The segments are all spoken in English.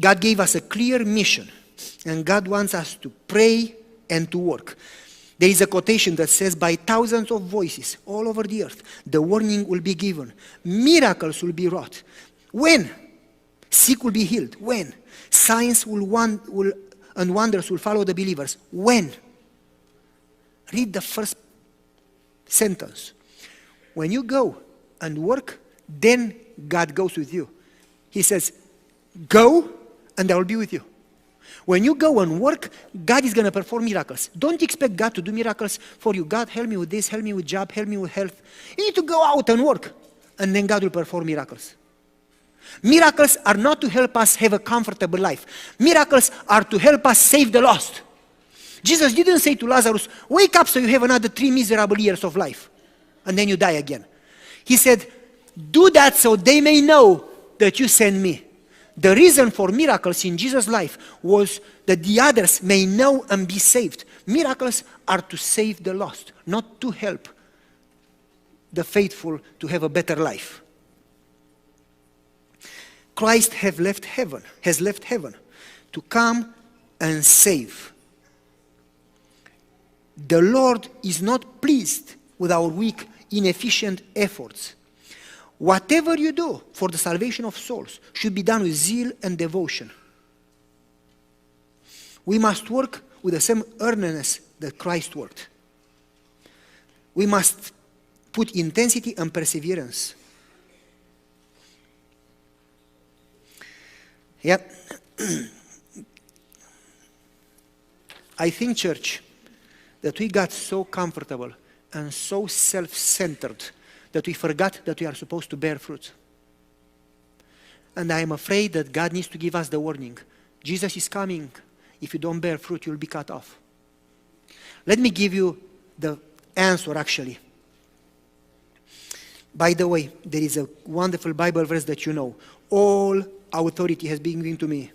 God gave us a clear mission, and God wants us to pray and to work. There is a quotation that says, by thousands of voices all over the earth, the warning will be given. Miracles will be wrought. When? Sick will be healed. When? Signs and wonders will follow the believers. When? Read the first sentence. When you go and work, then God goes with you. He says, go and I will be with you. When you go and work, God is going to perform miracles. Don't expect God to do miracles for you. God, help me with this, help me with job, help me with health. You need to go out and work, and then God will perform miracles. Miracles are not to help us have a comfortable life. Miracles are to help us save the lost. Jesus didn't say to Lazarus, wake up so you have another 3 miserable years of life, and then you die again. He said, do that so they may know that you sent me. The reason for miracles in Jesus' life was that the others may know and be saved. Miracles are to save the lost, not to help the faithful to have a better life. Christ has left heaven to come and save. The Lord is not pleased with our weak, inefficient efforts. Whatever you do for the salvation of souls should be done with zeal and devotion. We must work with the same earnestness that Christ worked. We must put intensity and perseverance. Yep. I think, church, that we got so comfortable and so self-centered that we forgot that we are supposed to bear fruit. And I am afraid that God needs to give us the warning. Jesus is coming. If you don't bear fruit, you'll be cut off. Let me give you the answer, actually. By the way, there is a wonderful Bible verse that you know. All authority has been given to me.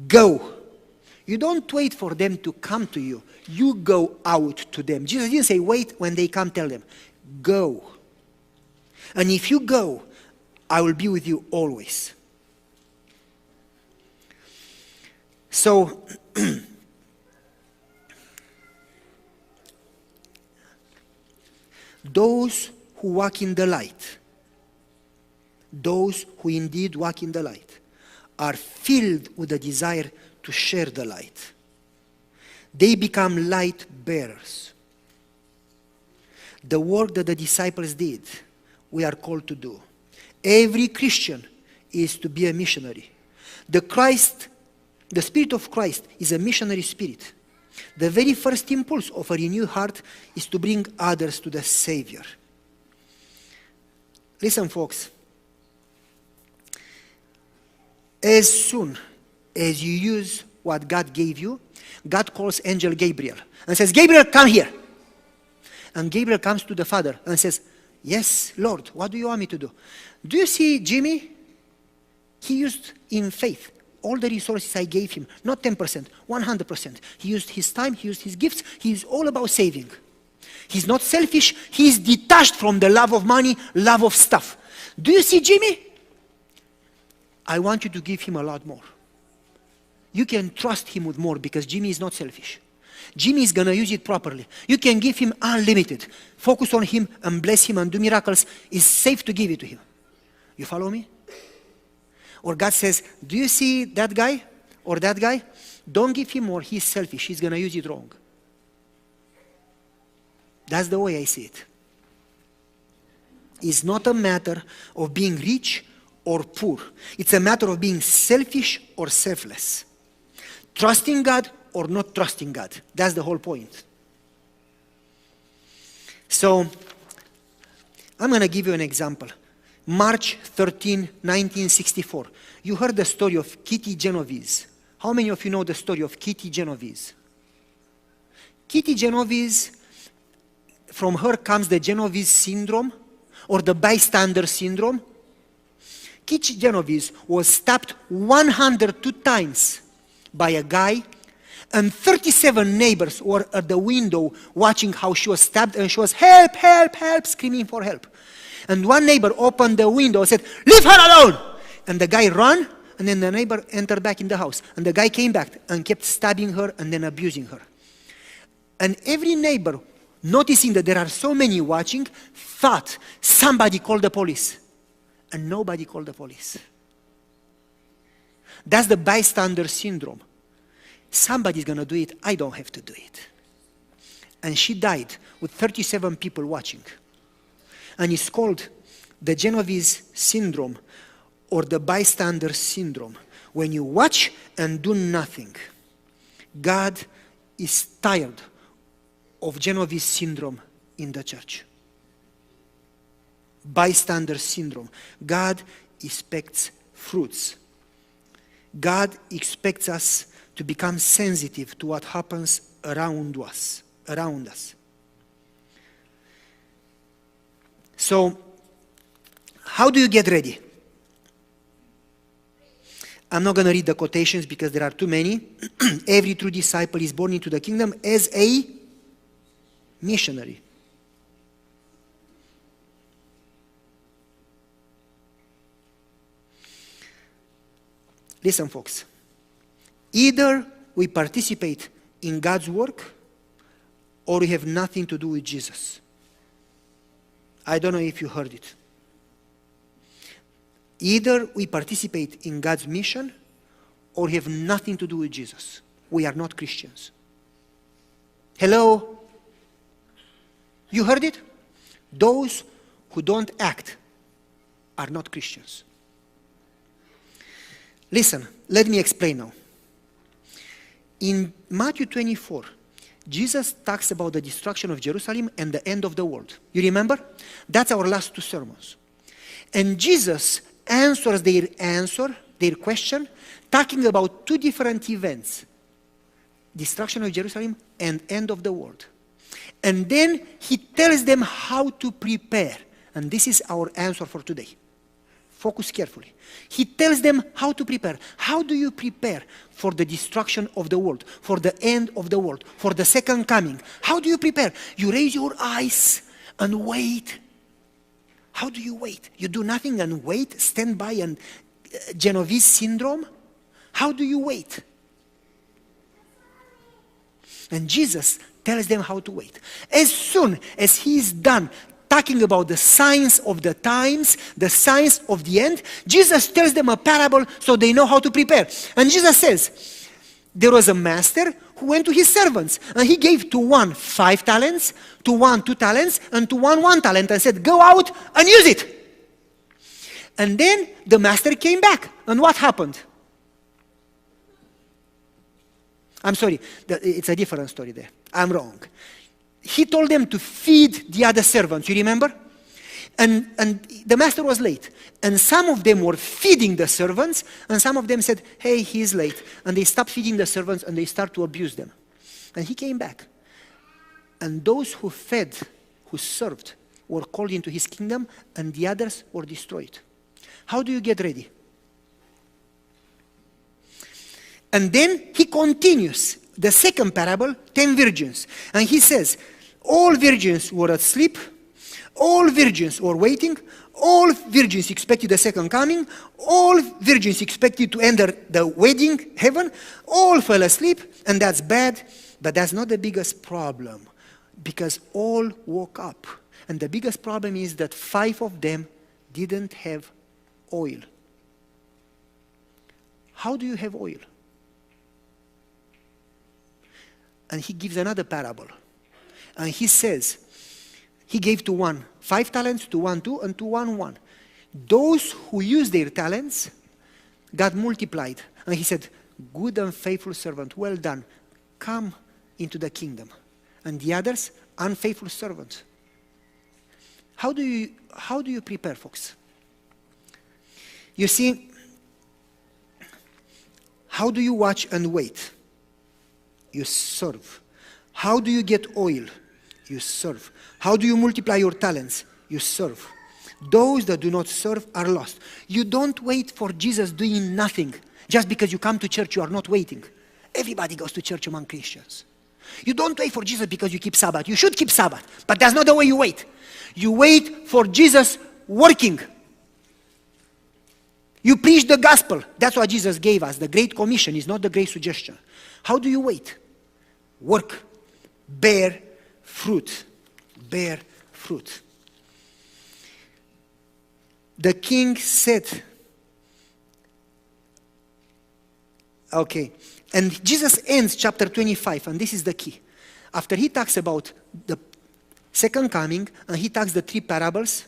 Go. You don't wait for them to come to you. You go out to them. Jesus didn't say, wait, when they come, tell them. Go. And if you go, I will be with you always. So, those who walk in the light, those who indeed walk in the light, are filled with a desire to share the light. They become light bearers. The work that the disciples did, we are called to do. Every Christian is to be a missionary. The Spirit of Christ is a missionary spirit. The very first impulse of a renewed heart is to bring others to the Savior. Listen, folks. As soon as you use what God gave you, God calls angel Gabriel and says, Gabriel, come here. And Gabriel comes to the Father and says, yes, Lord, what do you want me to do? Do you see Jimmy? He used in faith all the resources I gave him, not 10%, 100%. He used his time, he used his gifts, he is all about saving. He's not selfish, he's detached from the love of money, love of stuff. Do you see Jimmy? I want you to give him a lot more. You can trust him with more because Jimmy is not selfish. Jimmy is going to use it properly. You can give him unlimited. Focus on him and bless him and do miracles. It's safe to give it to him. You follow me? Or God says, do you see that guy or that guy? Don't give him more. He's selfish. He's going to use it wrong. That's the way I see it. It's not a matter of being rich or poor. It's a matter of being selfish or selfless. Trusting God or not trusting God. That's the whole point. So, I'm going to give you an example. March 13, 1964. You heard the story of Kitty Genovese. How many of you know the story of Kitty Genovese? Kitty Genovese, from her comes the Genovese syndrome or the bystander syndrome. Kitty Genovese was stabbed 102 times by a guy, and 37 neighbors were at the window watching how she was stabbed, and she was, help, help, help, screaming for help. And one neighbor opened the window and said, leave her alone! And the guy ran and then the neighbor entered back in the house. And the guy came back and kept stabbing her and then abusing her. And every neighbor, noticing that there are so many watching, thought somebody called the police. And nobody called the police. That's the bystander syndrome. Somebody's going to do it, I don't have to do it. And she died with 37 people watching. And it's called the Genovese syndrome or the bystander syndrome. When you watch and do nothing, God is tired of Genovese syndrome in the church. Bystander syndrome. God expects fruits. God expects us to become sensitive to what happens around us. So, how do you get ready? I'm not going to read the quotations because there are too many. Every true disciple is born into the kingdom as a missionary. Listen, folks. Either we participate in God's work or we have nothing to do with Jesus. I don't know if you heard it. Either we participate in God's mission or have nothing to do with Jesus. We are not Christians. Hello? You heard it? Those who don't act are not Christians. Listen, let me explain now. In Matthew 24, Jesus talks about the destruction of Jerusalem and the end of the world. You remember? That's our last two sermons. And Jesus answers their question, talking about two different events. Destruction of Jerusalem and end of the world. And then he tells them how to prepare. And this is our answer for today. Focus carefully. He tells them how to prepare. How do you prepare for the destruction of the world, for the end of the world, for the second coming? How do you prepare? You raise your eyes and wait. How do you wait? You do nothing and wait, stand by and Genovese syndrome? How do you wait? And Jesus tells them how to wait. As soon as he is done talking about the signs of the times, the signs of the end, Jesus tells them a parable so they know how to prepare. And Jesus says, there was a master who went to his servants and he gave to one 5 talents, to one 2 talents, and to one 1 talent and said, go out and use it. And then the master came back. And what happened? I'm sorry, it's a different story there. I'm wrong. He told them to feed the other servants, you remember? And the master was late. And some of them were feeding the servants, and some of them said, hey, he's late. And they stopped feeding the servants, and they start to abuse them. And he came back. And those who fed, who served, were called into his kingdom, and the others were destroyed. How do you get ready? And then he continues the second parable, 10 virgins. And he says, all virgins were asleep, all virgins were waiting, all virgins expected the second coming, all virgins expected to enter the wedding heaven, all fell asleep, and that's bad, but that's not the biggest problem, because all woke up. And the biggest problem is that 5 of them didn't have oil. How do you have oil? And he gives another parable. And he says, he gave to one 5 talents, to one 2, and to one 1. Those who used their talents, God multiplied. And he said, good and faithful servant, well done, come into the kingdom. And the others, unfaithful servants. How do you prepare, folks? You see, how do you watch and wait? You serve. How do you get oil? You serve. How do you multiply your talents? You serve. Those that do not serve are lost. You don't wait for Jesus doing nothing. Just because you come to church, you are not waiting. Everybody goes to church among Christians. You don't wait for Jesus because you keep Sabbath. You should keep Sabbath, but that's not the way you wait. You wait for Jesus working. You preach the gospel. That's what Jesus gave us. The Great Commission is not the Great Suggestion. How do you wait? Work. Bear fruit. Bear fruit. The king said, okay, and Jesus ends chapter 25, and this is the key. After he talks about the second coming, and he talks the 3 parables,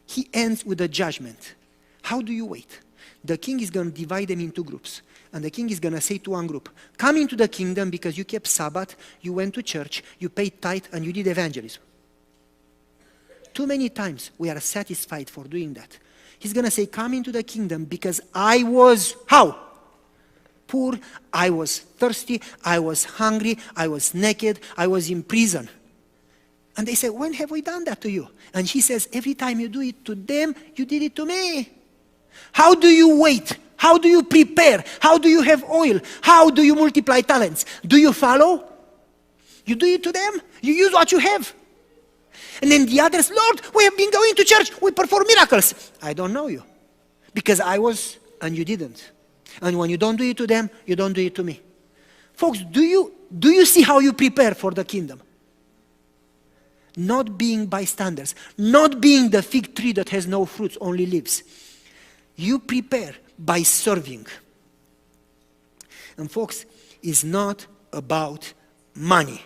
he ends with a judgment. How do you wait? The king is going to divide them into groups. And the king is going to say to one group, come into the kingdom because you kept Sabbath, you went to church, you paid tithe, and you did evangelism. Too many times we are satisfied for doing that. He's going to say, come into the kingdom because I was, how? Poor, I was thirsty, I was hungry, I was naked, I was in prison. And they say, when have we done that to you? And he says, every time you do it to them, you did it to me. How do you wait? How do you prepare? How do you have oil? How do you multiply talents? Do you follow? You do it to them. You use what you have. And then the others, Lord, we have been going to church. We perform miracles. I don't know you. Because I was and you didn't. And when you don't do it to them, you don't do it to me. Folks, do you see how you prepare for the kingdom? Not being bystanders. Not being the fig tree that has no fruits, only leaves. You prepare by serving. And folks, it's not about money.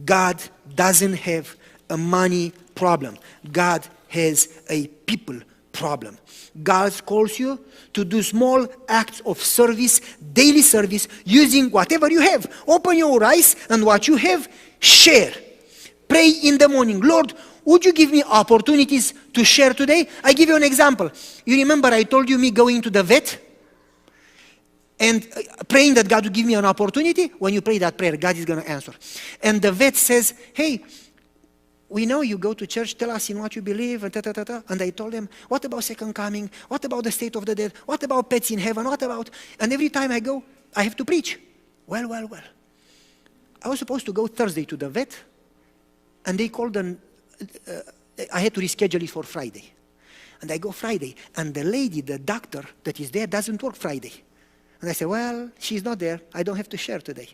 God doesn't have a money problem. God has a people problem. God calls you to do small acts of service, daily service, using whatever you have. Open your eyes and what you have, share. Pray in the morning. Lord, would you give me opportunities to share today? I give you an example. You remember I told you me going to the vet and praying that God would give me an opportunity? When you pray that prayer, God is going to answer. And the vet says, hey, we know you go to church, tell us in what you believe, and ta-ta-ta-ta. And I told them, what about second coming? What about the state of the dead? What about pets in heaven? What about? And every time I go, I have to preach. Well. I was supposed to go Thursday to the vet, and they called I had to reschedule it for Friday. And I go Friday, and the lady, the doctor that is there doesn't work Friday. And I said, well, she's not there. I don't have to share today.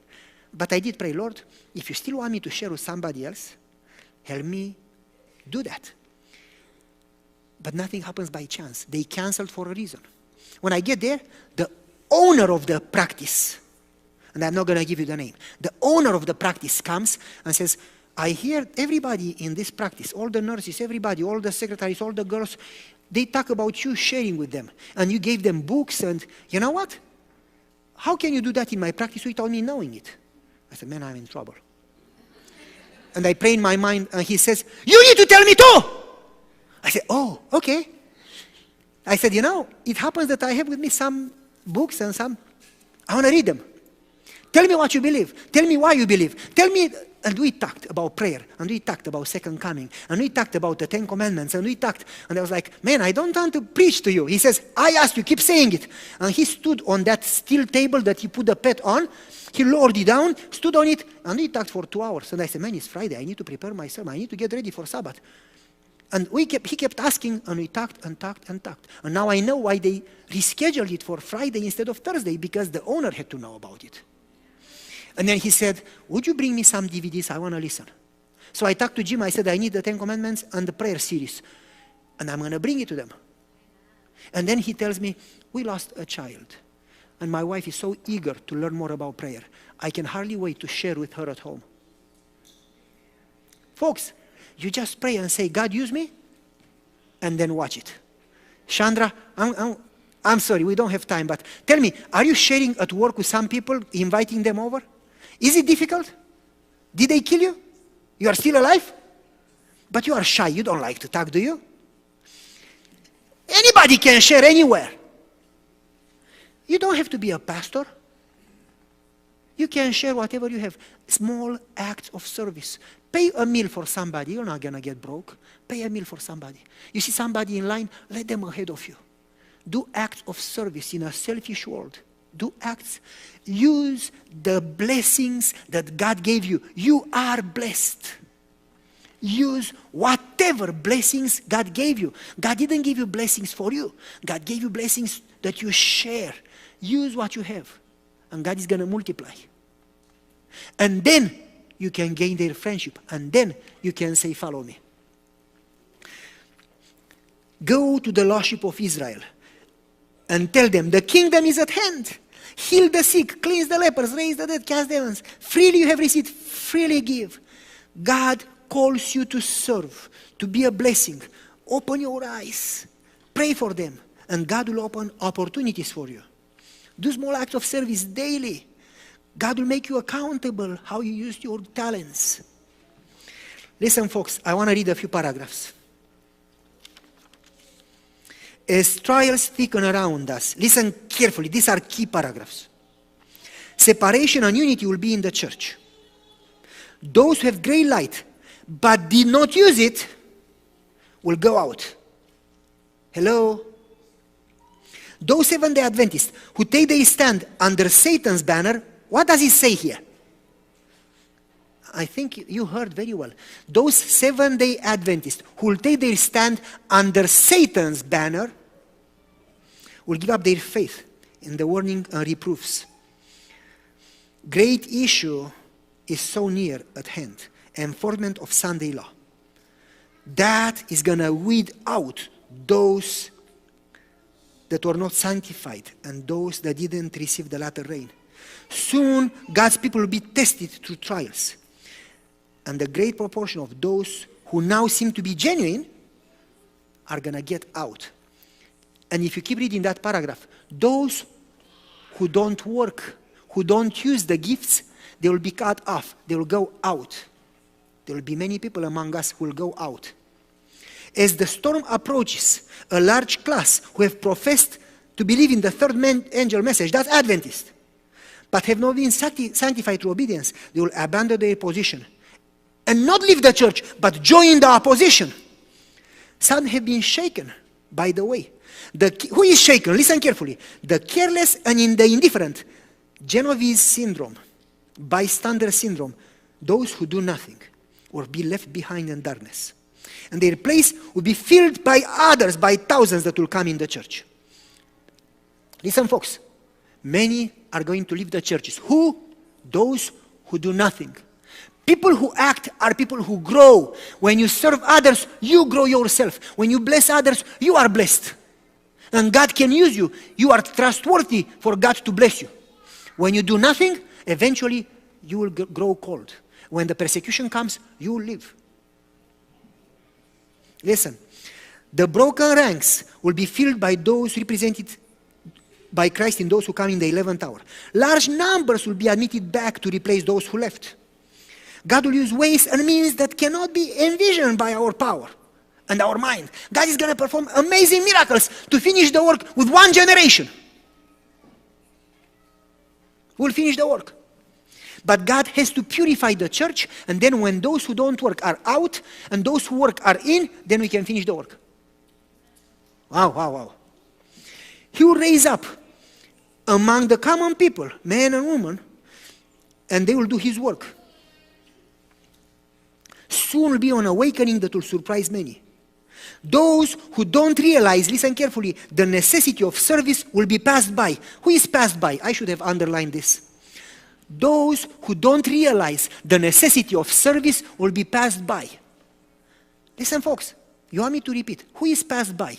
But I did pray, Lord, if you still want me to share with somebody else, help me do that. But nothing happens by chance. They canceled for a reason. When I get there, the owner of the practice, and I'm not going to give you the name, the owner of the practice comes and says, I hear everybody in this practice, all the nurses, everybody, all the secretaries, all the girls, they talk about you sharing with them. And you gave them books, and you know what? How can you do that in my practice without me knowing it? I said, man, I'm in trouble. And I pray in my mind, and he says, you need to tell me too! I said, oh, okay. I said, it happens that I have with me some books and I want to read them. Tell me what you believe. Tell me why you believe. Tell me, and we talked about prayer, and we talked about second coming, and we talked about the 10 Commandments, and I was like, man, I don't want to preach to you. He says, I asked you, keep saying it. And he stood on that steel table that he put the pet on, he lowered it down, stood on it, and we talked for 2 hours. And I said, man, it's Friday, I need to prepare myself, I need to get ready for Sabbath. And he kept asking, and we talked. And now I know why they rescheduled it for Friday instead of Thursday, because the owner had to know about it. And then he said, would you bring me some DVDs? I want to listen. So I talked to Jim. I said, I need the 10 Commandments and the prayer series. And I'm going to bring it to them. And then he tells me, we lost a child. And my wife is so eager to learn more about prayer. I can hardly wait to share with her at home. Folks, you just pray and say, God, use me. And then watch it. Chandra, I'm sorry, we don't have time, but tell me, are you sharing at work with some people, inviting them over? Is it difficult? Did they kill you? You are still alive? But you are shy, you don't like to talk, do you? Anybody can share anywhere. You don't have to be a pastor. You can share whatever you have. Small acts of service. Pay a meal for somebody, you're not going to get broke. Pay a meal for somebody. You see somebody in line, let them ahead of you. Do acts of service in a selfish world. Do acts. Use the blessings that God gave you. You are blessed. Use whatever blessings God gave you. God didn't give you blessings for you. God gave you blessings that you share. Use what you have, and God is going to multiply. And then you can gain their friendship, and then you can say, follow me. Go to the lost sheep of Israel and tell them, the kingdom is at hand. Heal the sick, cleanse the lepers, raise the dead, cast demons. Freely you have received, freely give. God calls you to serve, to be a blessing. Open your eyes, pray for them, and God will open opportunities for you. Do small acts of service daily. God will make you accountable how you used your talents. Listen, folks, I want to read a few paragraphs. As trials thicken around us, listen carefully, these are key paragraphs. Separation and unity will be in the church. Those who have great light but did not use it will go out. Hello? Those Seventh-day Adventists who take their stand under Satan's banner, what does he say here? I think you heard very well. Those Seventh-day Adventists who will take their stand under Satan's banner will give up their faith in the warning and reproofs. Great issue is so near at hand. Enforcement of Sunday law. That is going to weed out those that were not sanctified and those that didn't receive the latter rain. Soon, God's people will be tested through trials. And the great proportion of those who now seem to be genuine are going to get out. And if you keep reading that paragraph, those who don't work, who don't use the gifts, they will be cut off. They will go out. There will be many people among us who will go out. As the storm approaches, a large class who have professed to believe in the third angel message, that's Adventist, but have not been sanctified through obedience, they will abandon their position and not leave the church, but join the opposition. Some have been shaken by the way. Who is shaken? Listen carefully. The careless and the indifferent, Genovese syndrome, bystander syndrome, those who do nothing or be left behind in darkness. And their place will be filled by others, by thousands that will come in the church. Listen, folks, many are going to leave the churches. Who? Those who do nothing. People who act are people who grow. When you serve others, you grow yourself. When you bless others, you are blessed. And God can use you. You are trustworthy for God to bless you. When you do nothing, eventually you will grow cold. When the persecution comes, you will leave. Listen, the broken ranks will be filled by those represented by Christ in those who come in the 11th hour. Large numbers will be admitted back to replace those who left. God will use ways and means that cannot be envisioned by our power and our mind. God is going to perform amazing miracles to finish the work with one generation. We'll finish the work. But God has to purify the church, and then when those who don't work are out and those who work are in, then we can finish the work. Wow, wow, wow. He will raise up among the common people, men and women, and they will do his work. Soon will be an awakening that will surprise many. Those who don't realize, listen carefully, the necessity of service will be passed by. Who is passed by? I should have underlined this. Those who don't realize the necessity of service will be passed by. Listen, folks, you want me to repeat? Who is passed by?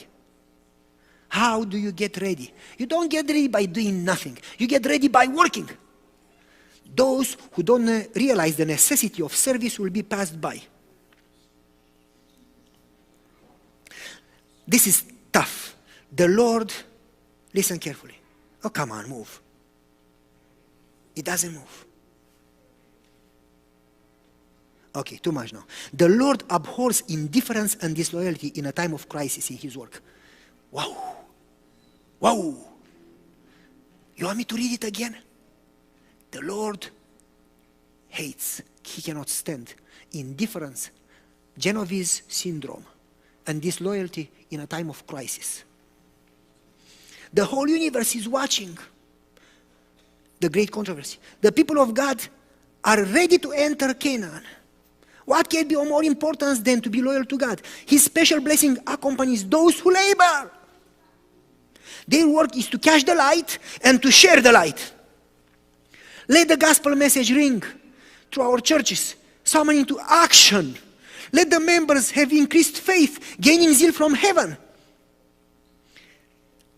How do you get ready? You don't get ready by doing nothing. You get ready by working. Those who don't realize the necessity of service will be passed by. This is tough. The Lord, listen carefully. Oh, come on, move. It doesn't move. Okay, too much now. The Lord abhors indifference and disloyalty in a time of crisis in his work. Wow. Wow. You want me to read it again? The Lord hates, he cannot stand indifference, Genovese syndrome, and disloyalty in a time of crisis. The whole universe is watching the great controversy. The people of God are ready to enter Canaan. What can be of more importance than to be loyal to God? His special blessing accompanies those who labor. Their work is to catch the light and to share the light. Let the gospel message ring through our churches, summoning to action. Let the members have increased faith, gaining zeal from heaven.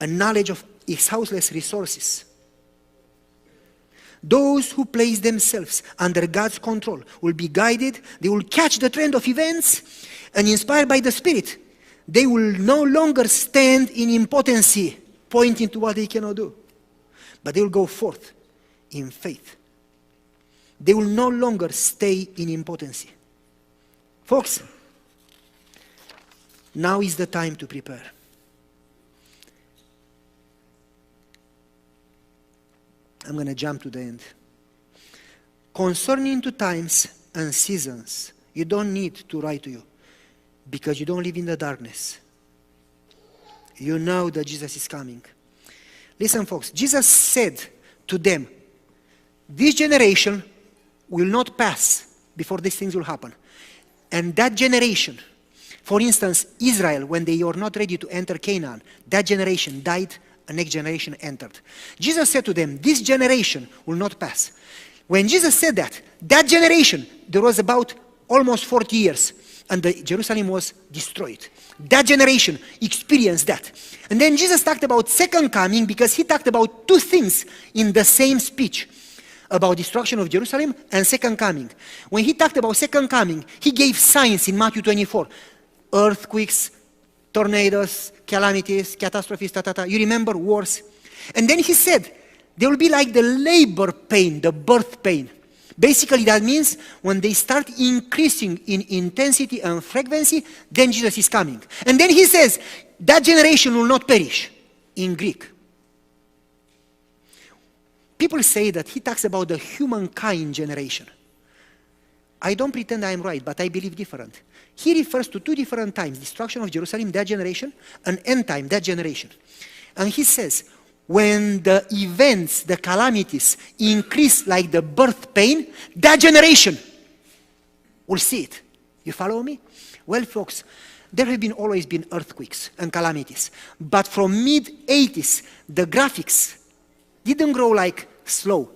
A knowledge of exhaustless resources. Those who place themselves under God's control will be guided, they will catch the trend of events, and inspired by the Spirit, they will no longer stand in impotency, pointing to what they cannot do, but they will go forth in faith. They will no longer stay in impotency. Folks, now is the time to prepare. I'm going to jump to the end. Concerning to times and seasons, you don't need to write to you because you don't live in the darkness. You know that Jesus is coming. Listen, folks, Jesus said to them, this generation will not pass before these things will happen. And that generation, for instance, Israel, when they were not ready to enter Canaan, that generation died, a next generation entered. Jesus said to them, this generation will not pass. When Jesus said that, that generation, there was about almost 40 years, and Jerusalem was destroyed. That generation experienced that. And then Jesus talked about second coming because he talked about two things in the same speech, about destruction of Jerusalem and second coming. When he talked about second coming, he gave signs in Matthew 24. Earthquakes, tornadoes, calamities, catastrophes, You remember wars? And then he said, there will be like the labor pain, the birth pain. Basically that means when they start increasing in intensity and frequency, then Jesus is coming. And then he says, that generation will not perish, in Greek. People say that he talks about the humankind generation. I don't pretend I am right, but I believe different. He refers to two different times, destruction of Jerusalem, that generation, and end time, that generation. And he says, when the events, the calamities increase like the birth pain, that generation will see it. You follow me? Well, folks, there have always been earthquakes and calamities. But from mid-80s, the graphics didn't grow like slow.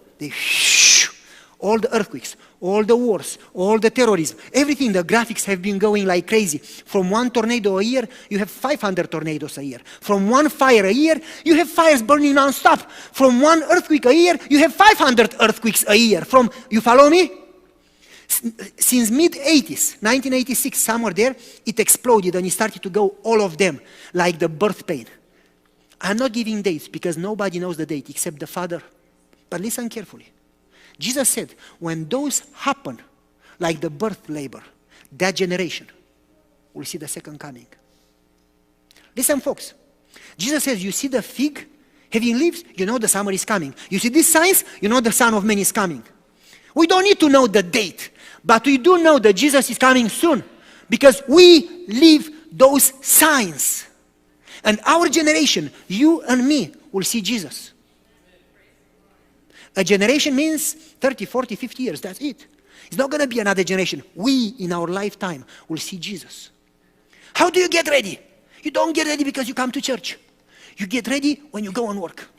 All the earthquakes, all the wars, all the terrorism, everything, the graphics have been going like crazy. From one tornado a year, you have 500 tornadoes a year. From one fire a year, you have fires burning non-stop. From one earthquake a year, you have 500 earthquakes a year. You follow me? Since mid-80s, 1986, somewhere there, it exploded and it started to go, all of them, like the birth pain. I'm not giving dates because nobody knows the date except the Father. But listen carefully. Jesus said, when those happen, like the birth labor, that generation will see the second coming. Listen, folks. Jesus says, you see the fig having leaves, you know the summer is coming. You see these signs, you know the Son of Man is coming. We don't need to know the date, but we do know that Jesus is coming soon because we live those signs. And our generation, you and me, will see Jesus. A generation means 30, 40, 50 years, that's it. It's not going to be another generation. We, in our lifetime, will see Jesus. How do you get ready? You don't get ready because you come to church. You get ready when you go and work.